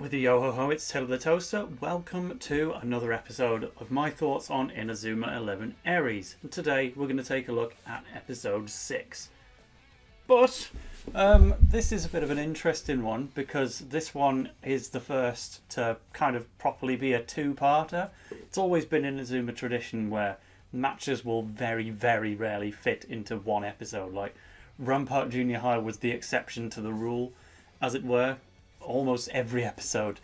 With a yo-ho-ho, it's Tale of the Toaster. Welcome to another episode of my thoughts on Inazuma 11 Ares. And today we're going to take a look at episode 6. But this is a bit of an interesting one because this one is the first to kind of properly be a two-parter. It's always been Inazuma tradition where matches will very, very rarely fit into one episode. Like Rampart Junior High was the exception to the rule, as it were. Almost every episode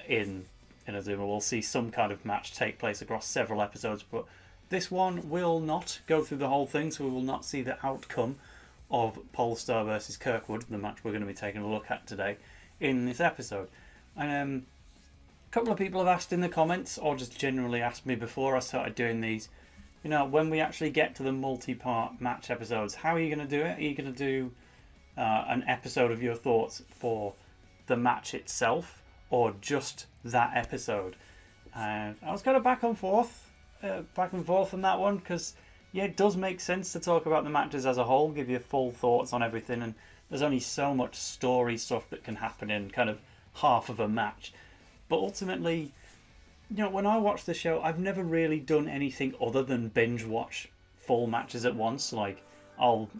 in Inazuma will see some kind of match take place across several episodes, but this one will not go through the whole thing, so we will not see the outcome of Polestar versus Kirkwood, the match we're going to be taking a look at today, in this episode. And a couple of people have asked in the comments, or just generally asked me before I started doing these, you know, when we actually get to the multi-part match episodes, how are you going to do it? Are you going to do an episode of your thoughts for the match itself or just that episode? I was kind of back and forth on that one because yeah, it does make sense to talk about the matches as a whole, give you full thoughts on everything, and there's only so much story stuff that can happen in kind of half of a match. But ultimately, you know, when I watch the show, I've never really done anything other than binge watch full matches at once. Like,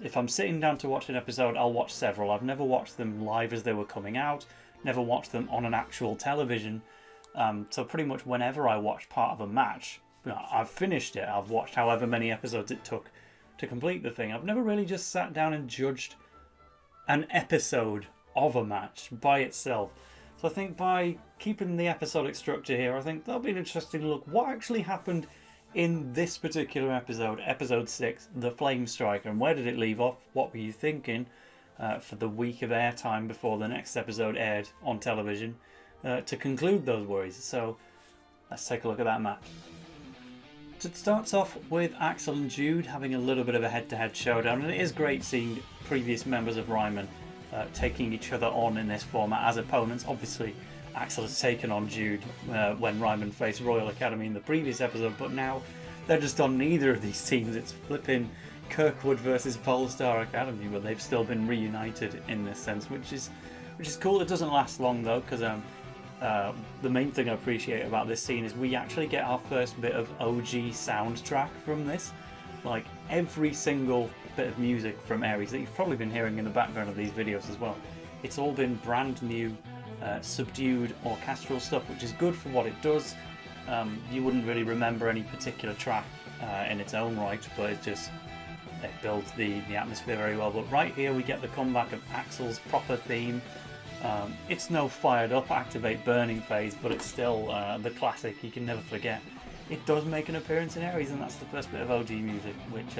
if I'm sitting down to watch an episode, I'll watch several. I've never watched them live as they were coming out, never watched them on an actual television. So pretty much whenever I watch part of a match, you know, I've finished it. I've watched however many episodes it took to complete the thing. I've never really just sat down and judged an episode of a match by itself. So I think by keeping the episodic structure here, I think that'll be an interesting look. What actually happened in this particular episode, episode 6, The Flame Striker, and where did it leave off? What were you thinking for the week of airtime before the next episode aired on television to conclude those worries? So let's take a look at that match. So it starts off with Axel and Jude having a little bit of a head-to-head showdown, and it is great seeing previous members of Raimon taking each other on in this format as opponents. Obviously, Axel has taken on Jude when Raimon faced Royal Academy in the previous episode, but now they're just on neither of these teams. It's flipping Kirkwood versus Polestar Academy, but they've still been reunited in this sense, which is cool. It doesn't last long though, because the main thing I appreciate about this scene is we actually get our first bit of OG soundtrack from this. Like every single bit of music from Ares that you've probably been hearing in the background of these videos as well, it's all been brand new, subdued orchestral stuff, which is good for what it does. You wouldn't really remember any particular track in its own right, but it builds the atmosphere very well. But right here we get the comeback of Axel's proper theme. It's no fired up activate burning phase, but it's still the classic you can never forget. It does make an appearance in Ares, and that's the first bit of OG music, which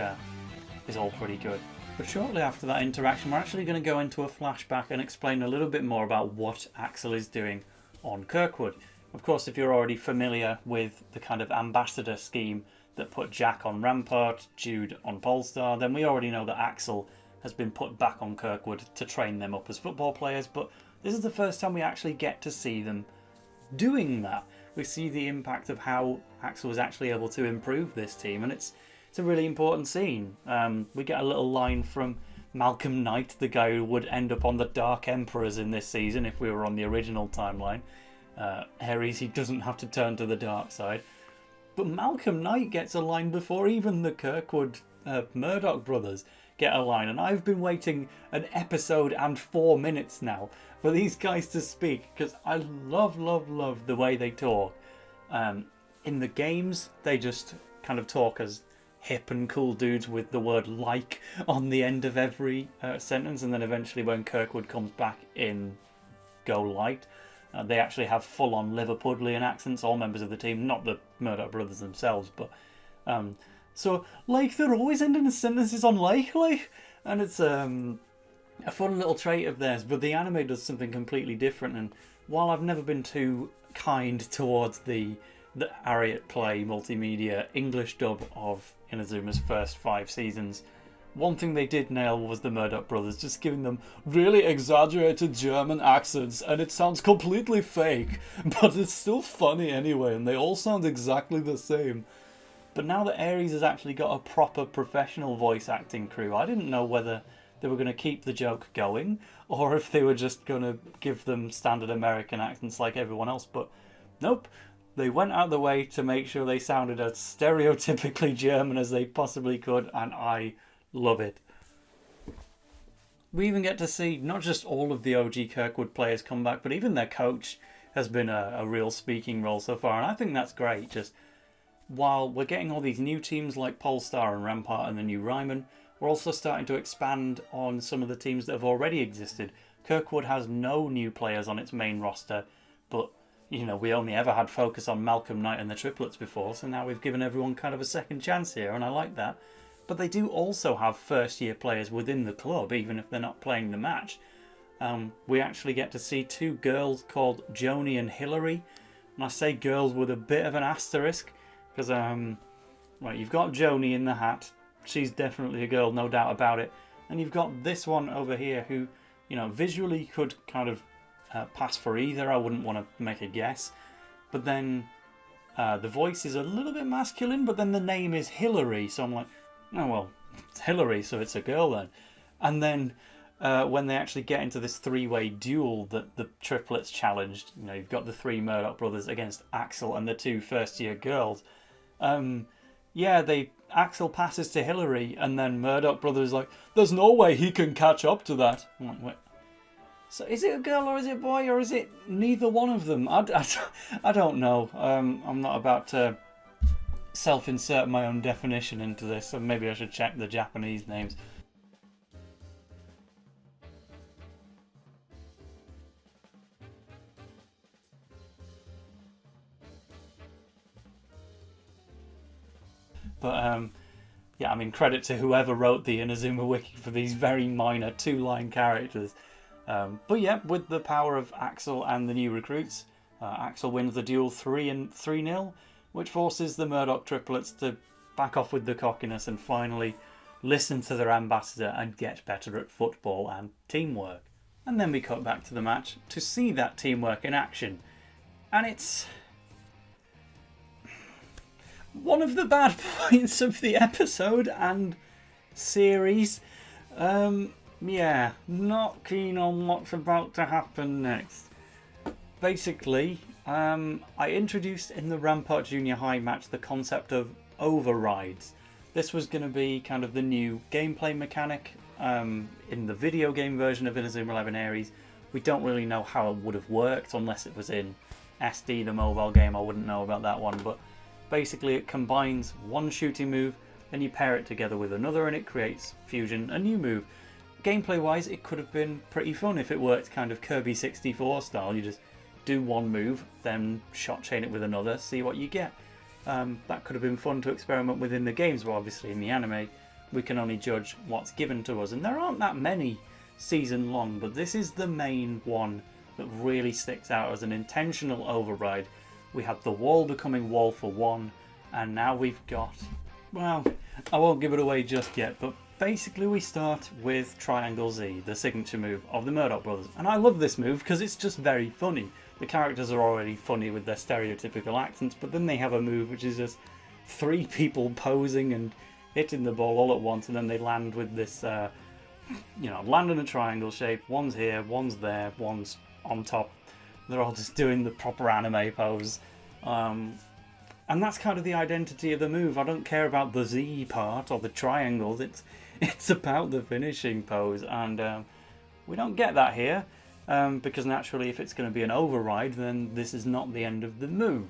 is all pretty good. But shortly after that interaction, we're actually going to go into a flashback and explain a little bit more about what Axel is doing on Kirkwood. Of course, if you're already familiar with the kind of ambassador scheme that put Jack on Rampart, Jude on Polestar, then we already know that Axel has been put back on Kirkwood to train them up as football players, but this is the first time we actually get to see them doing that. We see the impact of how Axel was actually able to improve this team, and it's a really important scene. We get a little line from Malcolm Knight, the guy who would end up on the Dark Emperors in this season if we were on the original timeline. Ares, he doesn't have to turn to the dark side. But Malcolm Knight gets a line before even the Kirkwood Murdock brothers get a line, and I've been waiting an episode and 4 minutes now for these guys to speak because I love the way they talk. In the games, they just kind of talk as hip and cool dudes with the word like on the end of every sentence, and then eventually when Kirkwood comes back in Go Light, they actually have full-on Liverpudlian accents, all members of the team, not the Murdock brothers themselves, but so like they're always ending the sentences on like, and it's a fun little trait of theirs. But the anime does something completely different, and while I've never been too kind towards the Ariat Play multimedia English dub of Inazuma's first 5 seasons, one thing they did nail was the Murdock brothers, just giving them really exaggerated German accents, and it sounds completely fake, but it's still funny anyway, and they all sound exactly the same. But now that Ares has actually got a proper professional voice acting crew, I didn't know whether they were going to keep the joke going, or if they were just going to give them standard American accents like everyone else. But nope, they went out of the way to make sure they sounded as stereotypically German as they possibly could, and I love it. We even get to see not just all of the OG Kirkwood players come back, but even their coach has been a real speaking role so far, and I think that's great. Just while we're getting all these new teams like Polestar and Rampart and the new Raimon, we're also starting to expand on some of the teams that have already existed. Kirkwood has no new players on its main roster, but you know, we only ever had focus on Malcolm Knight and the triplets before, so now we've given everyone kind of a second chance here, and I like that. But they do also have first-year players within the club, even if they're not playing the match. We actually get to see two girls called Joni and Hillary, and I say girls with a bit of an asterisk, because right, you've got Joni in the hat. She's definitely a girl, no doubt about it. And you've got this one over here who, you know, visually could kind of pass for either. I wouldn't want to make a guess. But then the voice is a little bit masculine, but then the name is Hillary. So I'm like, oh, well, it's Hillary, so it's a girl then. And then when they actually get into this three-way duel that the triplets challenged, you know, you've got the three Murdock brothers against Axel and the two first-year girls. Yeah, Axel passes to Hillary, and then Murdock brothers like, there's no way he can catch up to that. I'm like, wait. So is it a girl or is it a boy or is it neither one of them? I don't know. I'm not about to self-insert my own definition into this, so maybe I should check the Japanese names. But yeah, I mean, credit to whoever wrote the Inazuma wiki for these very minor two-line characters. But yeah, with the power of Axel and the new recruits, Axel wins the duel 3-0, which forces the Murdock triplets to back off with the cockiness and finally listen to their ambassador and get better at football and teamwork. And then we cut back to the match to see that teamwork in action. And it's one of the bad points of the episode and series. Yeah, not keen on what's about to happen next. Basically, I introduced in the Rampart Jr High match the concept of overrides. This was going to be kind of the new gameplay mechanic in the video game version of Inazuma 11 Ares. We don't really know how it would have worked unless it was in SD, the mobile game. I wouldn't know about that one, but basically it combines one shooting move, then you pair it together with another and it creates fusion, a new move. Gameplay wise, it could have been pretty fun if it worked kind of Kirby 64 style. You just do one move, then shot chain it with another, see what you get. That could have been fun to experiment with in the games, but obviously in the anime we can only judge what's given to us, and there aren't that many season long, but this is the main one that really sticks out as an intentional override. We had the wall becoming wall for one, and now we've got, well, I won't give it away just yet, but basically we start with Triangle Z, the signature move of the Murdock brothers. And I love this move because it's just very funny. The characters are already funny with their stereotypical accents, but then they have a move which is just three people posing and hitting the ball all at once, and then they land with this, you know, land in a triangle shape. One's here, one's there, one's on top. They're all just doing the proper anime pose. And that's kind of the identity of the move. I don't care about the Z part or the triangles. It's about the finishing pose, and we don't get that here because naturally, if it's going to be an override, then this is not the end of the move.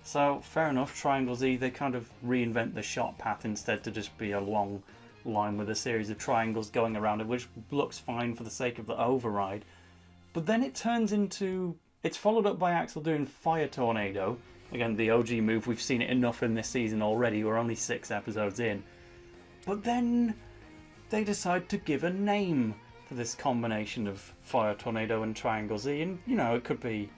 So fair enough, Triangle Z, they kind of reinvent the shot path instead to just be a long line with a series of triangles going around it, which looks fine for the sake of the override. But then it turns into, it's followed up by Axel doing Fire Tornado. Again, the OG move, we've seen it enough in this season already, we're only 6 episodes in. But then they decide to give a name for this combination of Fire Tornado and Triangle Z, and you know, it could be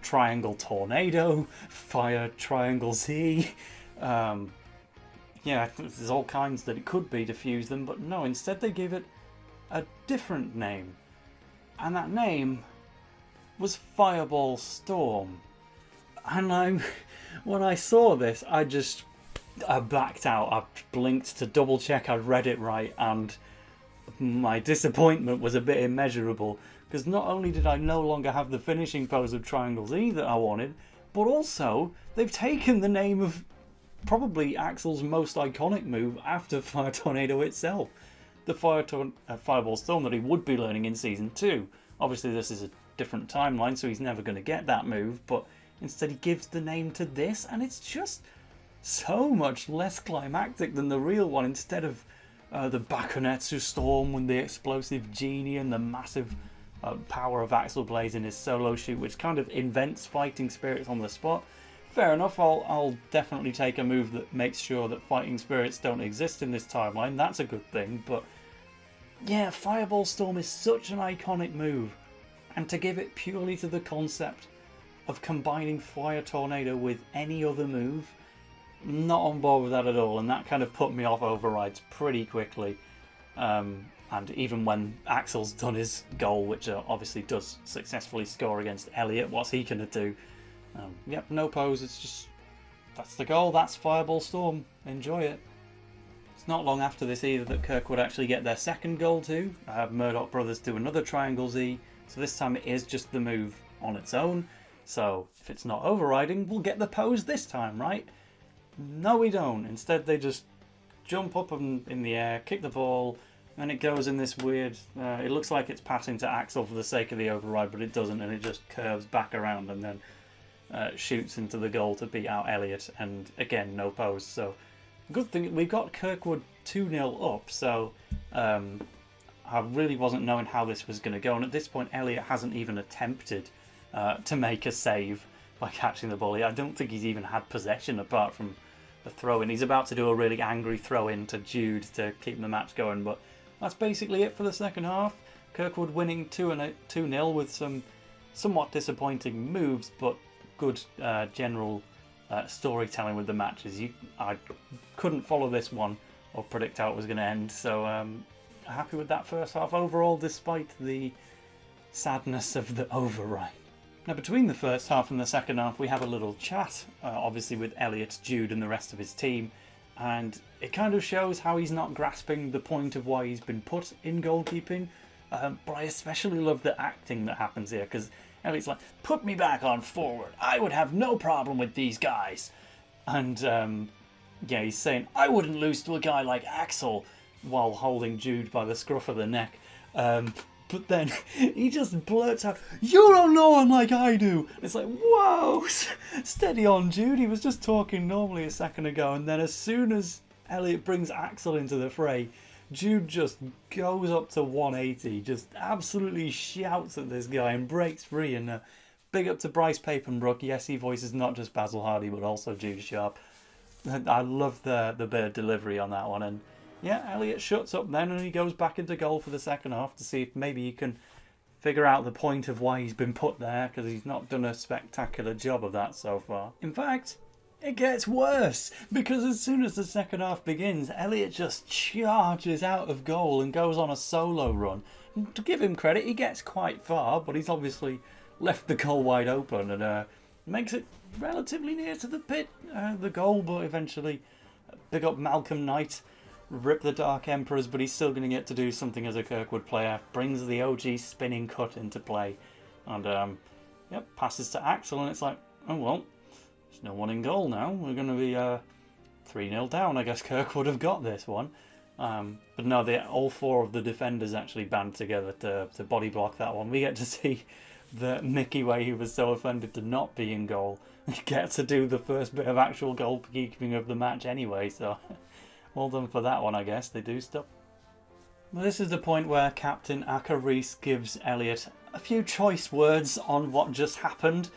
Triangle Tornado, Fire Triangle Z. Yeah, there's all kinds that it could be to fuse them, but no, instead they gave it a different name. And that name was Fireball Storm. And when I saw this, I blacked out. I blinked to double check I'd read it right, and my disappointment was a bit immeasurable, because not only did I no longer have the finishing pose of Triangle Z that I wanted, but also they've taken the name of probably Axel's most iconic move after Fire Tornado itself. The Fireball Storm that he would be learning in Season 2. Obviously this is a different timeline, so he's never going to get that move, but instead he gives the name to this, and it's just so much less climactic than the real one. Instead of the Bakunetsu Storm with the explosive genie and the massive power of Axel Blaze in his solo shoot, which kind of invents fighting spirits on the spot. Fair enough, I'll definitely take a move that makes sure that fighting spirits don't exist in this timeline. That's a good thing, but yeah, Fireball Storm is such an iconic move, and to give it purely to the concept of combining Fire Tornado with any other move, not on board with that at all, and that kind of put me off overrides pretty quickly. And even when Axel's done his goal, which obviously does successfully score against Elliot, what's he going to do? Yep, no pose, it's just, that's the goal, that's Fireball Storm, enjoy it. It's not long after this either that Kirkwood actually get their second goal too. Murdock brothers do another Triangle Z, so this time it is just the move on its own. So if it's not overriding, we'll get the pose this time, right? No, we don't. Instead they just jump up in the air, kick the ball, and it goes in this weird, it looks like it's passing to Axel for the sake of the override, but it doesn't, and it just curves back around and then shoots into the goal to beat out Elliot, and again, no pose. So good thing we've got Kirkwood 2-0 up, so I really wasn't knowing how this was going to go, and at this point Elliot hasn't even attempted to make a save by catching the ball. I don't think he's even had possession apart from the throw-in. He's about to do a really angry throw-in to Jude to keep the match going, but that's basically it for the second half. Kirkwood winning 2-0 with some somewhat disappointing moves, but good general storytelling with the matches. I couldn't follow this one or predict how it was going to end, so happy with that first half overall, despite the sadness of the override. Now, between the first half and the second half, we have a little chat, obviously with Elliot, Jude and the rest of his team, and it kind of shows how he's not grasping the point of why he's been put in goalkeeping, but I especially love the acting that happens here, because Elliot's like, put me back on forward, I would have no problem with these guys. And yeah, he's saying, I wouldn't lose to a guy like Axel, while holding Jude by the scruff of the neck. But then he just blurts out, you don't know him like I do. It's like, whoa, steady on, Jude. He was just talking normally a second ago. And then as soon as Elliot brings Axel into the fray, Jude just goes up to 180, just absolutely shouts at this guy and breaks free. And big up to Bryce Papenbrook. Yes, he voices not just Basil Hardy, but also Jude Sharp. I love the bit of delivery on that one. And yeah, Elliot shuts up then and he goes back into goal for the second half to see if maybe he can figure out the point of why he's been put there, because he's not done a spectacular job of that so far. In fact, it gets worse, because as soon as the second half begins, Elliot just charges out of goal and goes on a solo run. And to give him credit, he gets quite far, but he's obviously left the goal wide open and makes it relatively near to the goal, but eventually big up Malcolm Knight. Rip the Dark Emperors, but he's still going to get to do something as a Kirkwood player. Brings the OG spinning cut into play. And, yep, passes to Axel, and it's like, oh well, there's no one in goal now. We're going to be 3-0 down. I guess Kirkwood have got this one. But no, all four of the defenders actually band together to body block that one. We get to see the Mickey Way, who was so offended to not be in goal, get to do the first bit of actual goalkeeping of the match anyway, so... Well done for that one, I guess. They do stuff. Well, this is the point where Captain Acker Reese gives Elliot a few choice words on what just happened.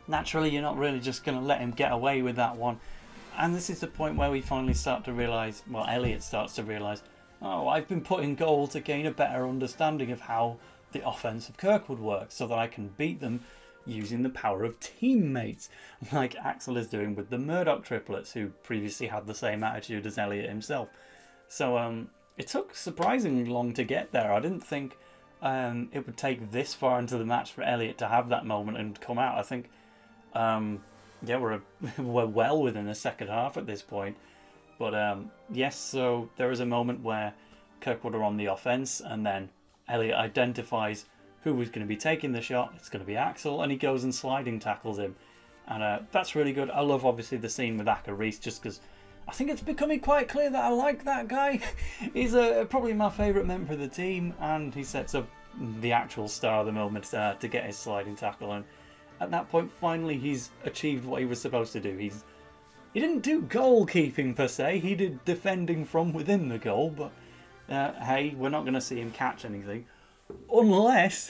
Naturally, you're not really just going to let him get away with that one. And this is the point where we finally start to realise, well, Elliot starts to realise, oh, I've been put in goal to gain a better understanding of how the offence of Kirkwood works, so that I can beat them using the power of teammates, like Axel is doing with the Murdock triplets, who previously had the same attitude as Elliot himself. So it took surprisingly long to get there. I didn't think it would take this far into the match for Elliot to have that moment and come out. I think, yeah, we're well within the second half at this point. But yes, so there is a moment where Kirkwood are on the offense, and then Elliot identifies who was going to be taking the shot. It's going to be Axel, and he goes and sliding tackles him. And that's really good. I love, obviously, the scene with Acker Reese, just because I think it's becoming quite clear that I like that guy. He's probably my favourite member of the team, and he sets up the actual star of the moment to get his sliding tackle. And at that point, finally, he's achieved what he was supposed to do. He didn't do goalkeeping per se. He did defending from within the goal, but hey, we're not going to see him catch anything. Unless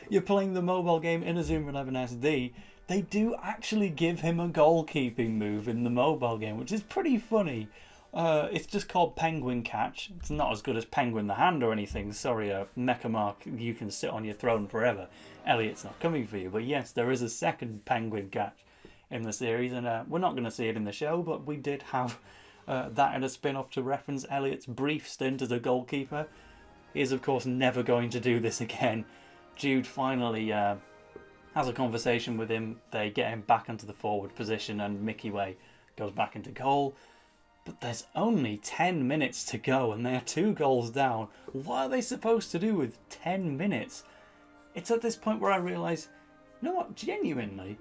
you're playing the mobile game Inazuma 11 SD, they do actually give him a goalkeeping move in the mobile game, which is pretty funny. It's just called Penguin Catch. It's not as good as Penguin the Hand or anything. Sorry, Mecha Mark, you can sit on your throne forever. Elliot's not coming for you. But yes, there is a second Penguin Catch in the series, and we're not going to see it in the show, but we did have that in a spin-off to reference Elliot's brief stint as a goalkeeper. He is, of course, never going to do this again. Jude finally has a conversation with him. They get him back into the forward position, and Mickey Way goes back into goal. But there's only 10 minutes to go, and they're 2 goals down. What are they supposed to do with 10 minutes? It's at this point where I realise, you know what, genuinely,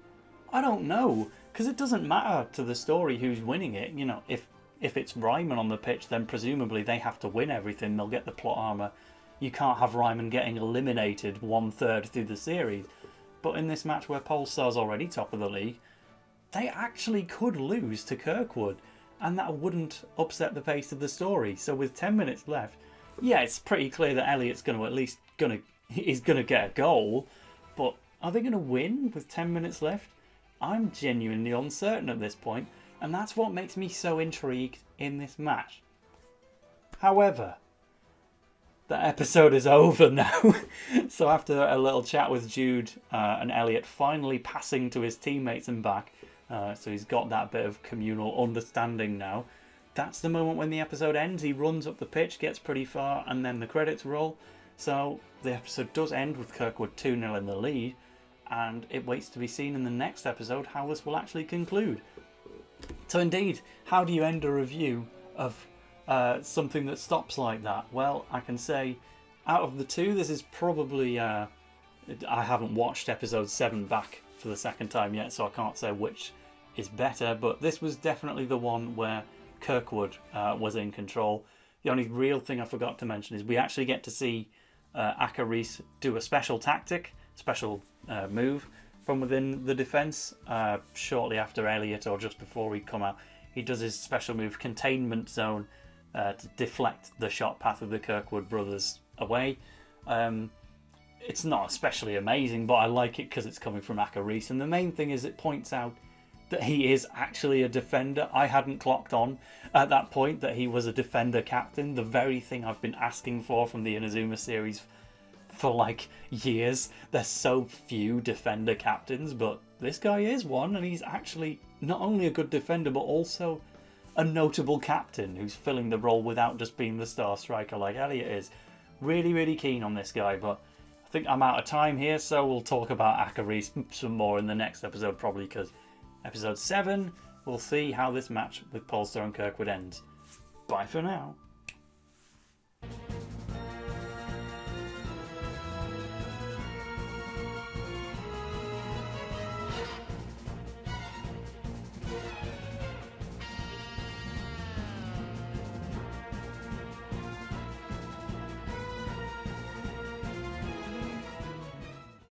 I don't know. Because it doesn't matter to the story who's winning it. You know, if it's Raimon on the pitch, then presumably they have to win everything. They'll get the plot armour. You can't have Raimon getting eliminated 1/3 through the series. But in this match where Polestar's already top of the league, they actually could lose to Kirkwood, and that wouldn't upset the pace of the story. So with 10 minutes left, yeah, it's pretty clear that Elliot's going to at least he's going to get a goal. But are they going to win with 10 minutes left? I'm genuinely uncertain at this point, and that's what makes me so intrigued in this match. However, the episode is over now. So after a little chat with Jude and Elliot finally passing to his teammates and back, so he's got that bit of communal understanding now, that's the moment when the episode ends. He runs up the pitch, gets pretty far, and then the credits roll. So the episode does end with Kirkwood 2-0 in the lead, and it waits to be seen in the next episode how this will actually conclude. So indeed, how do you end a review of something that stops like that? Well, I can say, out of the two, this is probably... I haven't watched episode 7 back for the second time yet, so I can't say which is better, but this was definitely the one where Kirkwood was in control. The only real thing I forgot to mention is we actually get to see Acker Reese do a special tactic, special move from within the defence shortly after Elliot, or just before he'd come out. He does his special move, Containment Zone, to deflect the shot path of the Kirkwood brothers away. It's not especially amazing, but I like it because it's coming from Acker Reese. And the main thing is it points out that he is actually a defender. I hadn't clocked on at that point that he was a defender captain, the very thing I've been asking for from the Inazuma series for like years. There's so few defender captains, but this guy is one, and he's actually not only a good defender but also a notable captain who's filling the role without just being the star striker like Elliot is. Really, really keen on this guy, but I think I'm out of time here, so we'll talk about Acker Reese some more in the next episode, probably, because episode 7, we'll see how this match with Polestar and Kirkwood ends. Bye for now.